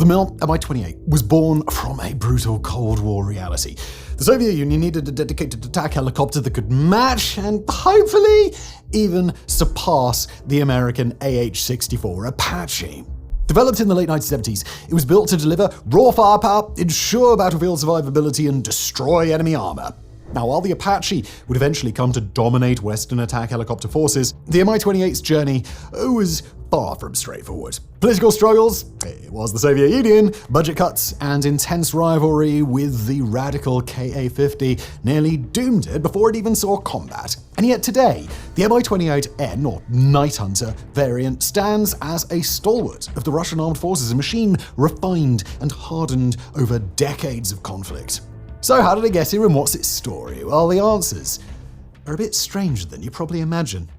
The Mi-28 was born from a brutal Cold War reality. The Soviet Union needed a dedicated attack helicopter that could match and hopefully even surpass the American AH-64 Apache. Developed in the late 1970s, it was built to deliver raw firepower, ensure battlefield survivability, and destroy enemy armor. Now, while the Apache would eventually come to dominate Western attack helicopter forces, the Mi-28's journey was far from straightforward. Political struggles, it was the Soviet Union, budget cuts, and intense rivalry with the radical Ka-50 nearly doomed it before it even saw combat. And yet today, the Mi-28N, or Night Hunter variant, stands as a stalwart of the Russian armed forces, a machine refined and hardened over decades of conflict. So how did it get here and what's its story? Well, the answers are a bit stranger than you probably imagine.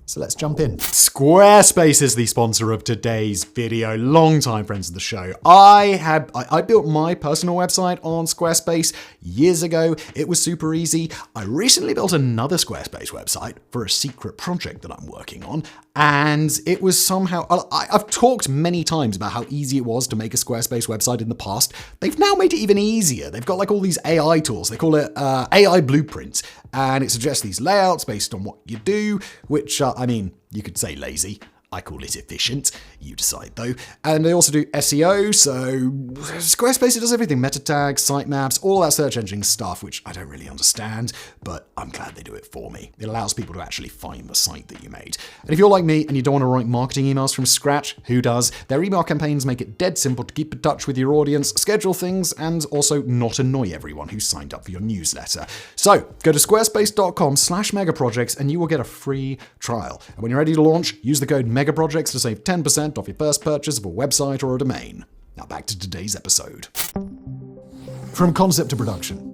So let's jump in. Squarespace is the sponsor of today's video. Long-time friends of the show. I built my personal website on Squarespace years ago. It was super easy. I recently built another Squarespace website for a secret project that I'm working on. And it was somehow, I've talked many times about how easy it was to make a Squarespace website in the past. They've now made it even easier. They've got like all these AI tools. They call it AI Blueprints. And it suggests these layouts based on what you do, which you could say lazy. I call it efficient. You decide though. And they also do SEO, so Squarespace does everything. Meta tags, sitemaps, all that search engine stuff, which I don't really understand, but I'm glad they do it for me. It allows people to actually find the site that you made. And if you're like me and you don't want to write marketing emails from scratch, who does? Their email campaigns make it dead simple to keep in touch with your audience, schedule things, and also not annoy everyone who signed up for your newsletter. So go to squarespace.com/megaprojects and you will get a free trial. And when you're ready to launch, use the code megaprojects to save 10% off your first purchase of a website or a domain. Now back to today's episode. From concept to production.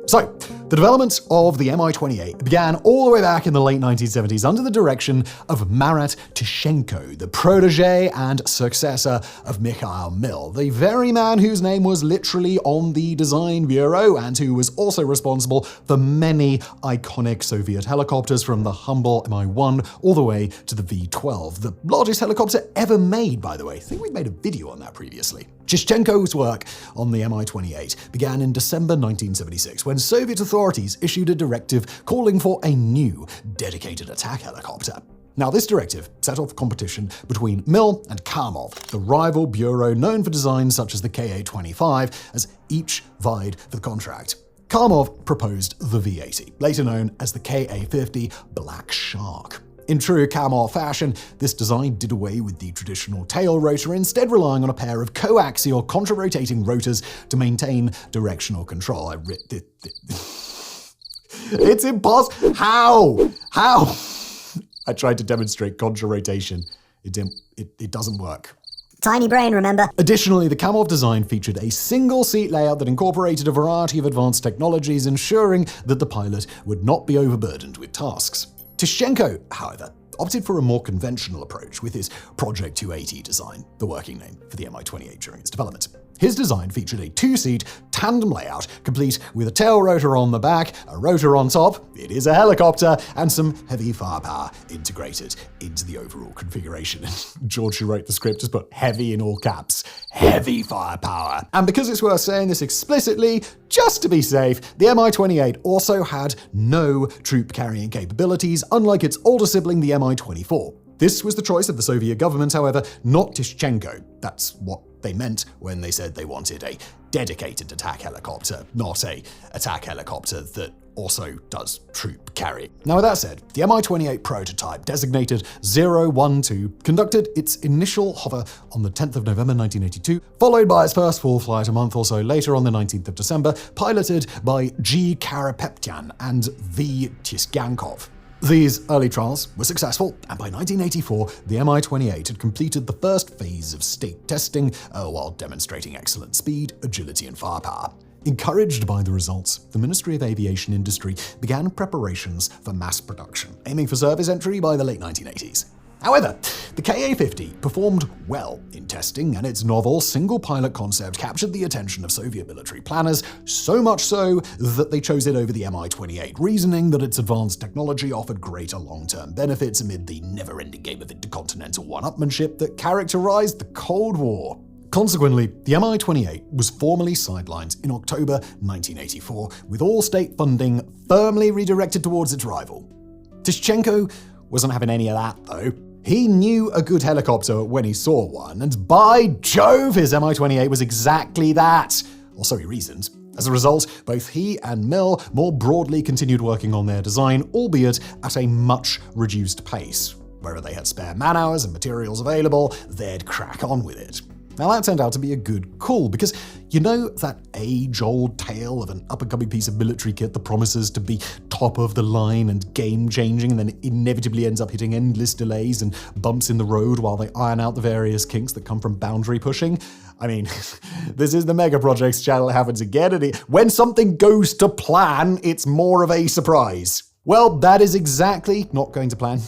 So, the development of the Mi-28 began all the way back in the late 1970s under the direction of Marat Tishchenko, the protege and successor of Mikhail Mil, the very man whose name was literally on the design bureau and who was also responsible for many iconic Soviet helicopters, from the humble Mi-1 all the way to the V-12, the largest helicopter ever made, by the way. I think we made a video on that previously. Tishchenko's work on the Mi-28 began in December 1976 when Soviet authorities issued a directive calling for a new dedicated attack helicopter. Now, this directive set off competition between Mil and Kamov, the rival bureau known for designs such as the Ka-25, as each vied for the contract. Kamov proposed the V-80, later known as the Ka-50 Black Shark. In true Kamov fashion, this design did away with the traditional tail rotor, instead relying on a pair of coaxial contra-rotating rotors to maintain directional control. It's impossible. How? I tried to demonstrate contra-rotation. It doesn't work. Tiny brain, remember? Additionally, the Kamov design featured a single seat layout that incorporated a variety of advanced technologies, ensuring that the pilot would not be overburdened with tasks. Tishchenko, however, opted for a more conventional approach with his Project 280 design, the working name for the Mi-28 during its development. His design featured a two-seat tandem layout, complete with a tail rotor on the back, a rotor on top, it is a helicopter, and some heavy firepower integrated into the overall configuration. George, who wrote the script, just put heavy in all caps. Heavy firepower. And because it's worth saying this explicitly, just to be safe, the Mi-28 also had no troop carrying capabilities, unlike its older sibling, the Mi-24. This was the choice of the Soviet government, however, not Tishchenko. That's what they meant when they said they wanted a dedicated attack helicopter, not a attack helicopter that also does troop carrying. Now, with that said, the Mi-28 prototype, designated 012, conducted its initial hover on the 10th of November 1982, followed by its first full flight a month or so later on the 19th of December, piloted by G. Karapetyan and V. Tishgankov. These early trials were successful, and by 1984, the Mi-28 had completed the first phase of state testing while demonstrating excellent speed, agility, and firepower. Encouraged by the results, the Ministry of Aviation Industry began preparations for mass production, aiming for service entry by the late 1980s. However, the Ka-50 performed well in testing, and its novel single-pilot concept captured the attention of Soviet military planners, so much so that they chose it over the Mi-28, reasoning that its advanced technology offered greater long-term benefits amid the never-ending game of intercontinental one-upmanship that characterized the Cold War. Consequently, the Mi-28 was formally sidelined in October 1984, with all state funding firmly redirected towards its rival. Tishchenko wasn't having any of that, though. He knew a good helicopter when he saw one, and by Jove, his Mi-28 was exactly that. Or so he reasoned. As a result, both he and Mill more broadly continued working on their design, albeit at a much reduced pace. Wherever they had spare man-hours and materials available, they'd crack on with it. Now that turned out to be a good call, because you know that age-old tale of an up-and-coming piece of military kit that promises to be top of the line and game-changing and then inevitably ends up hitting endless delays and bumps in the road while they iron out the various kinks that come from boundary pushing? I mean, this is the Mega Projects channel happens again, and when something goes to plan, it's more of a surprise. Well, that is exactly not going to plan.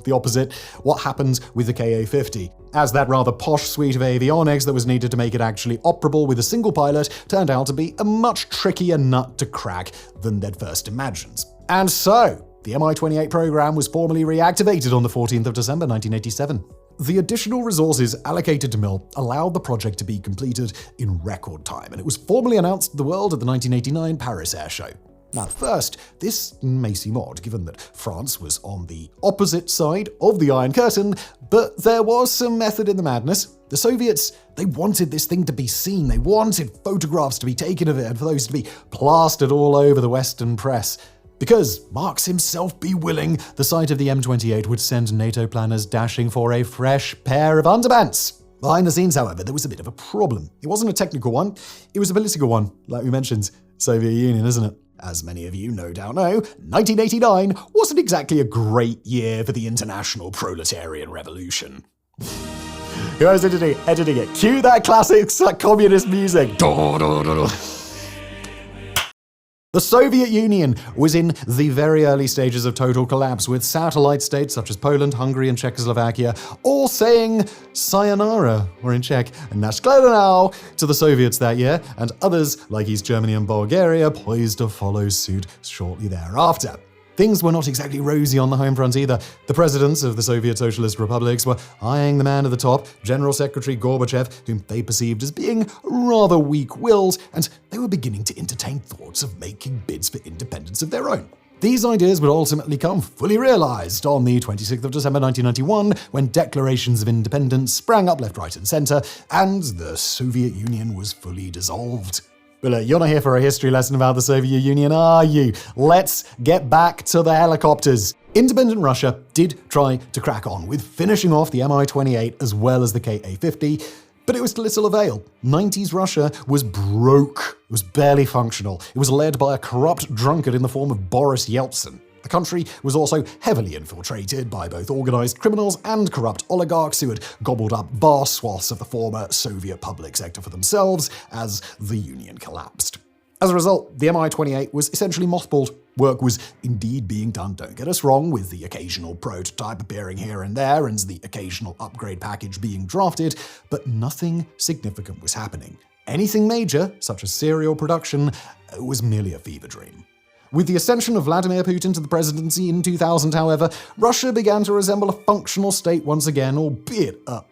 The opposite, what happens with the Ka-50. As that rather posh suite of avionics that was needed to make it actually operable with a single pilot turned out to be a much trickier nut to crack than they'd first imagined. And so, the Mi-28 program was formally reactivated on the 14th of December 1987. The additional resources allocated to Mill allowed the project to be completed in record time, and it was formally announced to the world at the 1989 Paris Air Show. Now, at first, this may seem odd, given that France was on the opposite side of the Iron Curtain, but there was some method in the madness. The Soviets, they wanted this thing to be seen. They wanted photographs to be taken of it and for those to be plastered all over the Western press. Because, Marx himself be willing, the sight of the Mi-28 would send NATO planners dashing for a fresh pair of underpants. Behind the scenes, however, there was a bit of a problem. It wasn't a technical one, it was a political one, like we mentioned. Soviet Union, isn't it? As many of you no doubt know, 1989 wasn't exactly a great year for the international proletarian revolution. Who was editing it? Cue that classic communist music. The Soviet Union was in the very early stages of total collapse, with satellite states such as Poland, Hungary, and Czechoslovakia all saying sayonara, or in Czech, nashkledanou, to the Soviets that year, and others, like East Germany and Bulgaria, poised to follow suit shortly thereafter. Things were not exactly rosy on the home front either. The presidents of the Soviet Socialist Republics were eyeing the man at the top, General Secretary Gorbachev, whom they perceived as being rather weak-willed, and they were beginning to entertain thoughts of making bids for independence of their own. These ideas would ultimately come fully realized on the 26th of December 1991, when declarations of independence sprang up left, right, and center, and the Soviet Union was fully dissolved. But look, you're not here for a history lesson about the Soviet Union, are you? Let's get back to the helicopters. Independent Russia did try to crack on with finishing off the Mi-28 as well as the Ka-50, but it was to little avail. 90s Russia was broke. It was barely functional. It was led by a corrupt drunkard in the form of Boris Yeltsin. The country was also heavily infiltrated by both organized criminals and corrupt oligarchs who had gobbled up vast swaths of the former Soviet public sector for themselves as the Union collapsed. As a result, the Mi-28 was essentially mothballed. Work was indeed being done, don't get us wrong, with the occasional prototype appearing here and there and the occasional upgrade package being drafted, but nothing significant was happening. Anything major, such as serial production, was merely a fever dream. With the ascension of Vladimir Putin to the presidency in 2000, however, Russia began to resemble a functional state once again, albeit a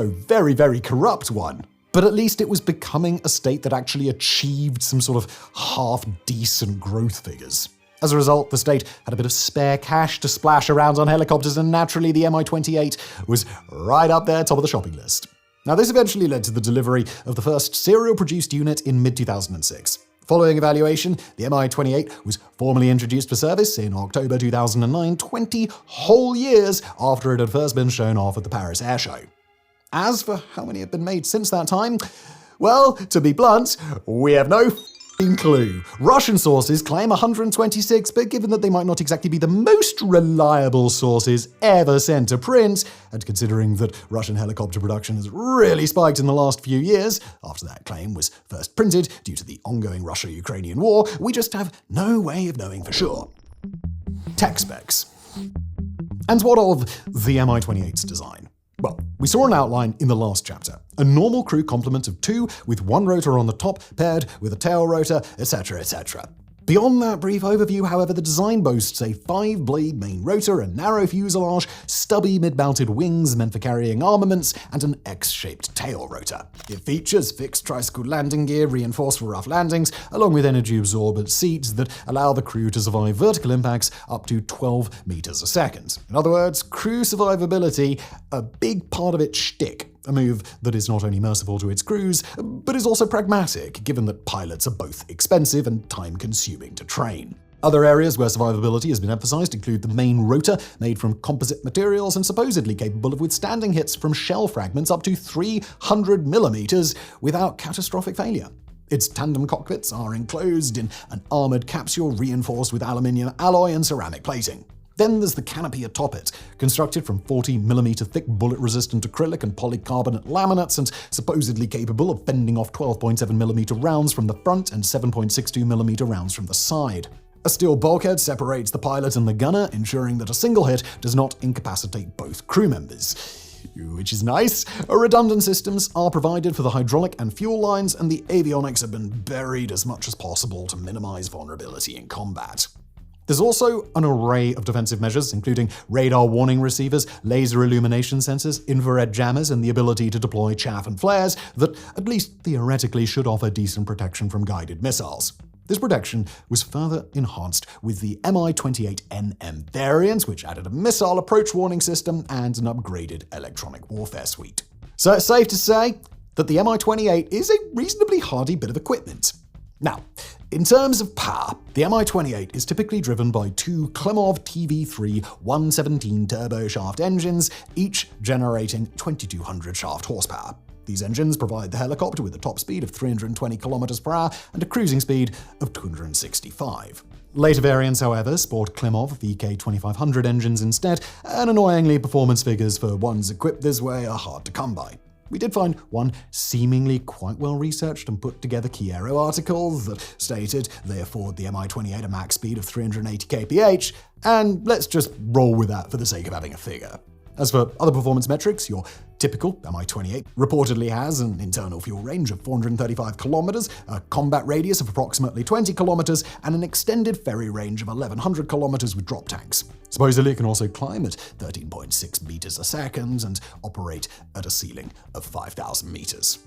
very, very corrupt one. But at least it was becoming a state that actually achieved some sort of half-decent growth figures. As a result, the state had a bit of spare cash to splash around on helicopters, and naturally the Mi-28 was right up there, top of the shopping list. Now, this eventually led to the delivery of the first serial-produced unit in mid-2006. Following evaluation, the Mi-28 was formally introduced for service in October 2009, 20 whole years after it had first been shown off at the Paris Air Show. As for how many have been made since that time, well, to be blunt, we have no clue. Russian sources claim 126, but given that they might not exactly be the most reliable sources ever sent to print, and considering that Russian helicopter production has really spiked in the last few years, after that claim was first printed due to the ongoing Russia-Ukrainian war, we just have no way of knowing for sure. Tech specs. And what of the Mi-28's design? Well, we saw an outline in the last chapter. A normal crew complement of 2 with 1 rotor on the top paired with a tail rotor, etc., etc. Beyond that brief overview, however, the design boasts a 5-blade main rotor, a narrow fuselage, stubby mid-mounted wings meant for carrying armaments, and an X-shaped tail rotor. It features fixed tricycle landing gear reinforced for rough landings, along with energy-absorbent seats that allow the crew to survive vertical impacts up to 12 meters a second. In other words, crew survivability, a big part of its shtick. A move that is not only merciful to its crews, but is also pragmatic, given that pilots are both expensive and time-consuming to train. Other areas where survivability has been emphasized include the main rotor, made from composite materials and supposedly capable of withstanding hits from shell fragments up to 300 millimeters without catastrophic failure. Its tandem cockpits are enclosed in an armored capsule reinforced with aluminium alloy and ceramic plating. Then there's the canopy atop it, constructed from 40mm thick bullet-resistant acrylic and polycarbonate laminates and supposedly capable of fending off 12.7mm rounds from the front and 7.62mm rounds from the side. A steel bulkhead separates the pilot and the gunner, ensuring that a single hit does not incapacitate both crew members. Which is nice. Redundant systems are provided for the hydraulic and fuel lines, and the avionics have been buried as much as possible to minimize vulnerability in combat. There's also an array of defensive measures, including radar warning receivers, laser illumination sensors, infrared jammers, and the ability to deploy chaff and flares that, at least theoretically, should offer decent protection from guided missiles. This protection was further enhanced with the Mi-28NM variant, which added a missile approach warning system and an upgraded electronic warfare suite. So it's safe to say that the Mi-28 is a reasonably hardy bit of equipment. Now, in terms of power, the Mi-28 is typically driven by 2 Klimov TV3 117 turboshaft engines, each generating 2200 shaft horsepower. These engines provide the helicopter with a top speed of 320 km per hour and a cruising speed of 265. Later variants, however, sport Klimov VK2500 engines instead, and annoyingly, performance figures for ones equipped this way are hard to come by. We did find one seemingly quite well-researched and put together key aero article that stated they afford the Mi-28 a max speed of 380 kph, and let's just roll with that for the sake of having a figure. As for other performance metrics, your typical Mi-28 reportedly has an internal fuel range of 435 kilometers, a combat radius of approximately 20 kilometers, and an extended ferry range of 1100 kilometers with drop tanks. Supposedly, it can also climb at 13.6 meters a second and operate at a ceiling of 5,000 meters.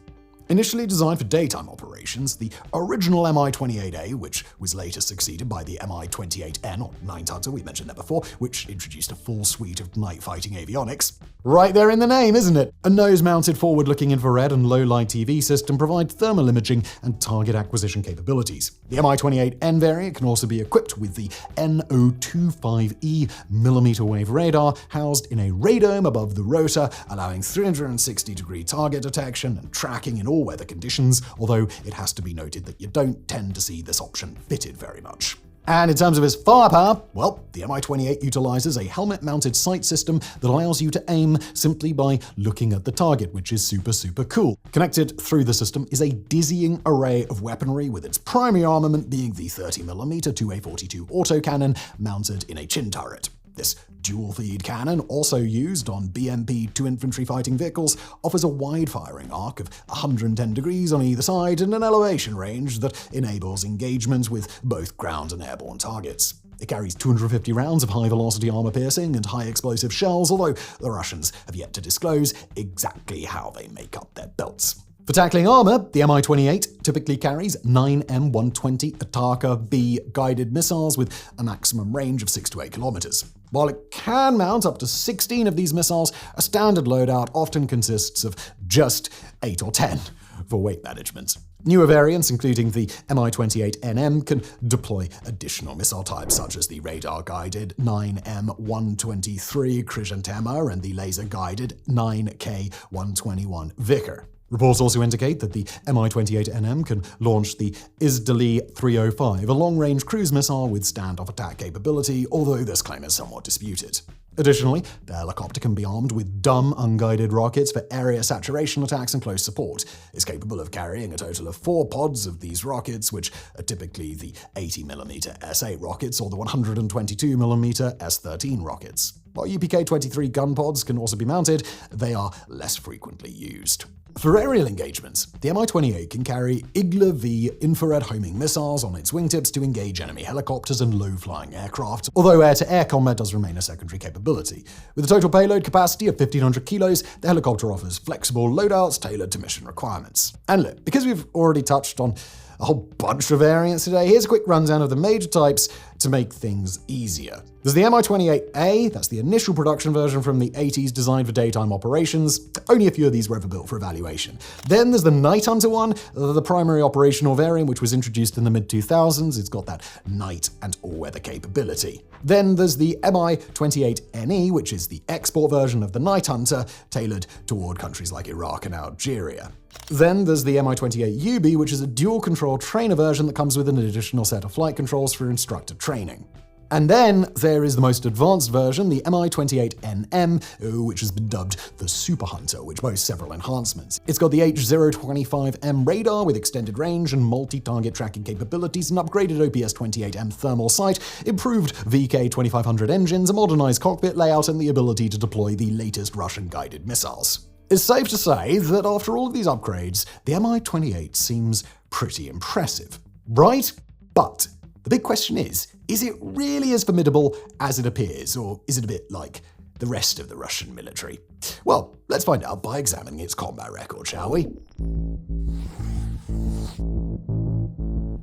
Initially designed for daytime operations, the original Mi-28A, which was later succeeded by the Mi-28N, or 9-tutter, we mentioned that before, which introduced a full suite of night-fighting avionics. Right there in the name, isn't it? A nose-mounted forward-looking infrared and low-light TV system provide thermal imaging and target acquisition capabilities. The Mi-28N variant can also be equipped with the NO25E millimeter-wave radar housed in a radome above the rotor, allowing 360-degree target detection and tracking in all weather conditions, although it has to be noted that you don't tend to see this option fitted very much. And in terms of its firepower, well, the Mi-28 utilizes a helmet-mounted sight system that allows you to aim simply by looking at the target, which is super cool. Connected through the system is a dizzying array of weaponry, with its primary armament being the 30mm 2A42 autocannon mounted in a chin turret. This dual-feed cannon, also used on BMP-2 infantry fighting vehicles, offers a wide firing arc of 110 degrees on either side and an elevation range that enables engagement with both ground and airborne targets. It carries 250 rounds of high-velocity armor-piercing and high-explosive shells, although the Russians have yet to disclose exactly how they make up their belts. For tackling armor, the Mi-28 typically carries 9 M120 Ataka-B guided missiles with a maximum range of 6 to 8 kilometers. While it can mount up to 16 of these missiles, a standard loadout often consists of just 8 or 10 for weight management. Newer variants, including the Mi-28NM, can deploy additional missile types such as the radar-guided 9M123 Chrysanthema and the laser-guided 9K121 Vickers. Reports also indicate that the Mi-28NM can launch the Izdali 305, a long-range cruise missile with standoff attack capability, although this claim is somewhat disputed. Additionally, the helicopter can be armed with dumb, unguided rockets for area saturation attacks and close support. It's capable of carrying a total of 4 pods of these rockets, which are typically the 80mm S8 rockets or the 122mm S13 rockets. While UPK-23 gun pods can also be mounted, they are less frequently used. For aerial engagements, the Mi-28 can carry Igla-V infrared homing missiles on its wingtips to engage enemy helicopters and low-flying aircraft, although air-to-air combat does remain a secondary capability. With a total payload capacity of 1,500 kilos, the helicopter offers flexible loadouts tailored to mission requirements. And look, because we've already touched on a whole bunch of variants today, here's a quick rundown of the major types to make things easier. There's the Mi-28A, that's the initial production version from the 80s designed for daytime operations. Only a few of these were ever built for evaluation. Then there's the Night Hunter one, the primary operational variant, which was introduced in the mid-2000s. It's got that night and all-weather capability. Then there's the Mi-28NE, which is the export version of the Night Hunter, tailored toward countries like Iraq and Algeria. Then there's the Mi-28UB, which is a dual-control trainer version that comes with an additional set of flight controls for instructor training. And then there is the most advanced version, the Mi-28NM, which has been dubbed the Super Hunter, which boasts several enhancements. It's got the H025M radar with extended range and multi-target tracking capabilities, an upgraded OPS-28M thermal sight, improved VK-2500 engines, a modernized cockpit layout, and the ability to deploy the latest Russian guided missiles. It's safe to say that after all of these upgrades, the Mi-28 seems pretty impressive, right? But the big question is it really as formidable as it appears, or is it a bit like the rest of the Russian military? Well, let's find out by examining its combat record, shall we?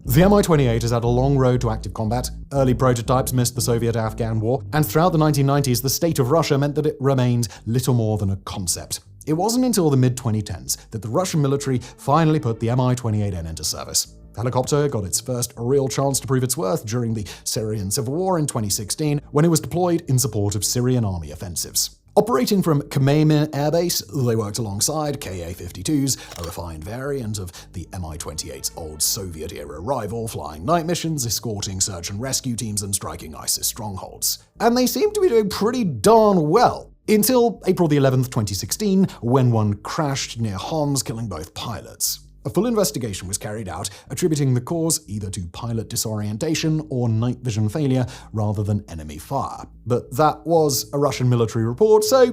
The Mi-28 has had a long road to active combat. Early prototypes missed the Soviet-Afghan War, and throughout the 1990s, the state of Russia meant that it remained little more than a concept. It wasn't until the mid-2010s that the Russian military finally put the Mi-28N into service. The helicopter got its first real chance to prove its worth during the Syrian civil war in 2016, when it was deployed in support of Syrian army offensives. Operating from Khmeimim Air Base, they worked alongside Ka-52s, a refined variant of the Mi-28's old Soviet-era rival, flying night missions, escorting search and rescue teams, and striking ISIS strongholds. And they seem to be doing pretty darn well. Until April the 11th, 2016, when one crashed near Homs, killing both pilots. A full investigation was carried out, attributing the cause either to pilot disorientation or night vision failure rather than enemy fire. But that was a Russian military report, so,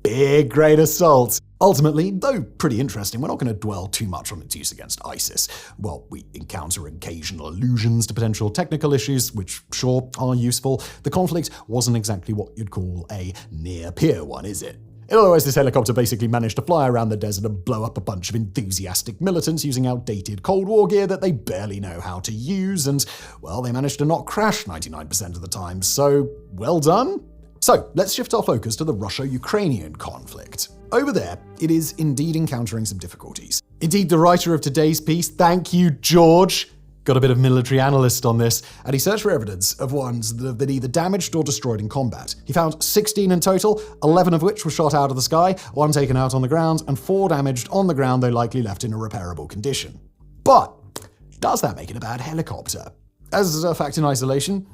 big grain of salt. Ultimately, though pretty interesting, we're not going to dwell too much on its use against ISIS. While we encounter occasional allusions to potential technical issues, which sure are useful, the conflict wasn't exactly what you'd call a near-peer one, is it? In other words, this helicopter basically managed to fly around the desert and blow up a bunch of enthusiastic militants using outdated Cold War gear that they barely know how to use, and, well, they managed to not crash 99% of the time, so well done? So, let's shift our focus to the Russia-Ukrainian conflict. Over there, it is indeed encountering some difficulties. Indeed, the writer of today's piece, thank you, George, got a bit of military analyst on this, and he searched for evidence of ones that have been either damaged or destroyed in combat. He found 16 in total, 11 of which were shot out of the sky, 1 taken out on the ground, and 4 damaged on the ground, though likely left in a repairable condition. But does that make it a bad helicopter? As a fact in isolation,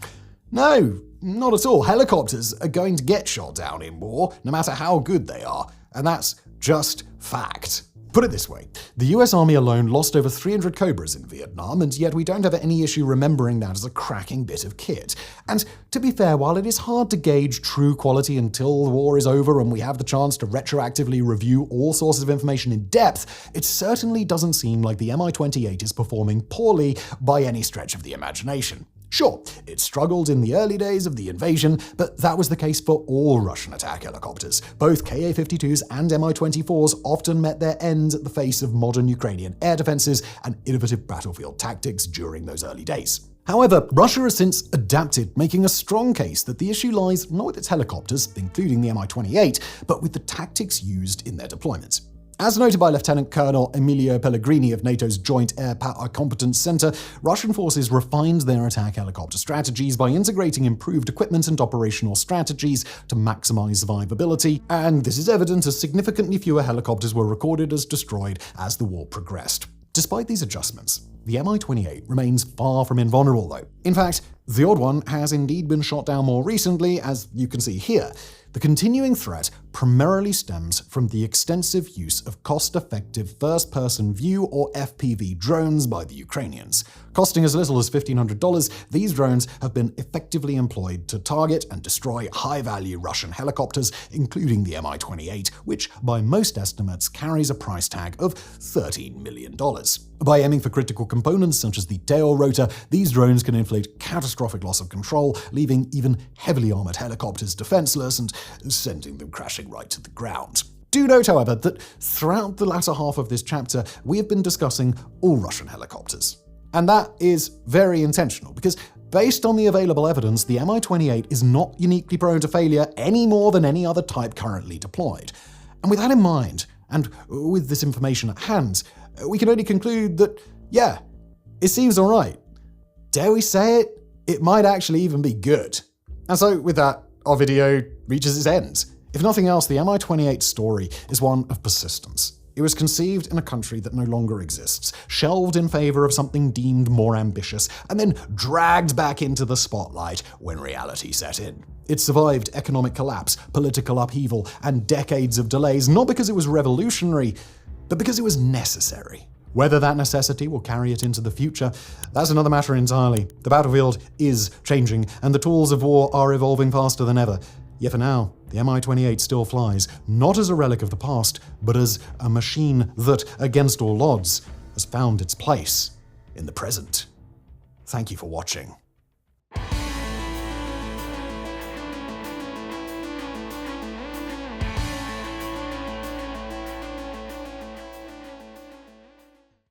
no, not at all. Helicopters are going to get shot down in war, no matter how good they are, and that's just fact. Put it this way, the US Army alone lost over 300 Cobras in Vietnam, and yet we don't have any issue remembering that as a cracking bit of kit. And to be fair, while it is hard to gauge true quality until the war is over and we have the chance to retroactively review all sources of information in depth, it certainly doesn't seem like the Mi-28 is performing poorly by any stretch of the imagination. Sure, it struggled in the early days of the invasion, but that was the case for all Russian attack helicopters. Both Ka-52s and Mi-24s often met their end at the face of modern Ukrainian air defenses and innovative battlefield tactics during those early days. However, Russia has since adapted, making a strong case that the issue lies not with its helicopters, including the Mi-28, but with the tactics used in their deployments. As noted by Lieutenant Colonel Emilio Pellegrini of NATO's Joint Air Power Competence Center, Russian forces refined their attack helicopter strategies by integrating improved equipment and operational strategies to maximize survivability, and this is evident as significantly fewer helicopters were recorded as destroyed as the war progressed. Despite these adjustments, the Mi-28 remains far from invulnerable though. In fact, the odd one has indeed been shot down more recently, as you can see here. The continuing threat primarily stems from the extensive use of cost-effective first-person view or FPV drones by the Ukrainians. Costing as little as $1,500, these drones have been effectively employed to target and destroy high-value Russian helicopters, including the Mi-28, which by most estimates carries a price tag of $13 million. By aiming for critical components such as the tail rotor, these drones can inflict catastrophic loss of control, leaving even heavily armored helicopters defenseless and sending them crashing right to the ground. Do note, however, that throughout the latter half of this chapter, we have been discussing all Russian helicopters. And that is very intentional, because based on the available evidence, the Mi-28 is not uniquely prone to failure any more than any other type currently deployed. And with that in mind, and with this information at hand, we can only conclude that, yeah, it seems alright. Dare we say it? It might actually even be good. And so, with that, our video reaches its end. If nothing else, the Mi-28 story is one of persistence. It was conceived in a country that no longer exists, shelved in favor of something deemed more ambitious, and then dragged back into the spotlight when reality set in. It survived economic collapse, political upheaval, and decades of delays, not because it was revolutionary, but because it was necessary. Whether that necessity will carry it into the future, that's another matter entirely. The battlefield is changing, and the tools of war are evolving faster than ever. Yet for now, the Mi-28 still flies, not as a relic of the past, but as a machine that, against all odds, has found its place in the present. Thank you for watching.